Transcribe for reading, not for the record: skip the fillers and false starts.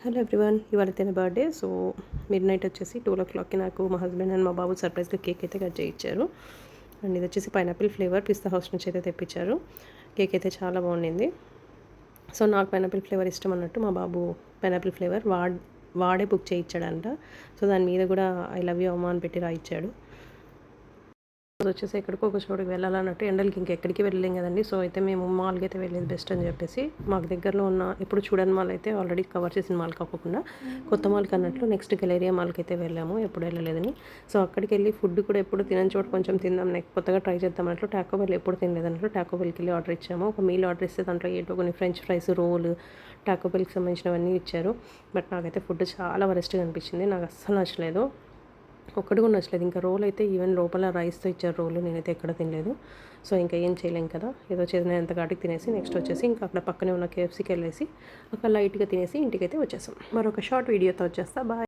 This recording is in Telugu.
హలో ఎవ్రీవన్, ఇవాళ బర్త్డే. సో మిడ్ నైట్ వచ్చేసి 2 o'clockకి నాకు మా హస్బెండ్ అండ్ మా బాబు సర్ప్రైజ్గా కేక్ అయితే కట్ చేయించారు. అండ్ ఇది వచ్చేసి పైనాపిల్ ఫ్లేవర్ పిస్తా హౌస్ నుంచి అయితే తెప్పించారు. కేక్ అయితే చాలా బాగుండింది. సో నాకు పైనాపిల్ ఫ్లేవర్ ఇష్టం అన్నట్టు మా బాబు పైనాపిల్ ఫ్లేవర్ వాడే బుక్ చేయించాడంట. సో దాని మీద కూడా ఐ లవ్ యూ అమ్మ అని పెట్టి రాయిచ్చాడు. వచ్చేసి ఎక్కడికో ఒక చోటుకి వెళ్ళాలన్నట్టు, ఎండలకి ఇంకెక్కడికి వెళ్ళలేం కదండి. సో అయితే మేము మాల్కి అయితే వెళ్ళేది బెస్ట్ అని చెప్పేసి మాకు దగ్గరలో ఉన్న ఎప్పుడు చూడని మాల్ అయితే ఆల్రెడీ కవర్ చేసిన మాల్ కాకుండా కొత్త మాల్కి అన్నట్లు నెక్స్ట్ గెలేరియా మాల్కి అయితే వెళ్ళాము, ఎప్పుడు వెళ్ళలేదని. సో అక్కడికి వెళ్ళి ఫుడ్ కూడా ఎప్పుడు తినని చోటు కొంచెం తిందాం, నెక్స్ట్ కొత్తగా ట్రై చేద్దాం అన్నట్లు టాకో బెల్ ఎప్పుడు తినలేదన్నట్లు టాకో బెల్కి వెళ్ళి ఆర్డర్ ఇచ్చాము. ఒక మీల్ ఆర్డర్ ఇస్తే దాంట్లో ఏంటో కొన్ని ఫ్రెంచ్ ఫ్రైస్, రోల్, టాకో బెల్కి సంబంధించినవన్నీ ఇచ్చారు. బట్ నాకైతే ఫుడ్ చాలా వరెస్ట్గా అనిపించింది, నాకు అస్సలు నచ్చలేదు. ఒక్కటి కూడా నచ్చలేదు. ఇంకా రోల్ అయితే ఈవెన్ లోపల రైస్తో ఇచ్చారు రోలు, నేనైతే ఎక్కడ తినలేదు. సో ఇంకా ఏం చేయలేం కదా, ఏదో చేసినంత కాటికి తినేసి నెక్స్ట్ వచ్చేసి ఇంకా అక్కడ పక్కనే ఉన్న కేఎఫ్సీకి వెళ్ళేసి అక్కడ లైట్గా తినేసి ఇంటికైతే వచ్చేసాం. మరొక షార్ట్ వీడియోతో వచ్చేస్తా. బాయ్.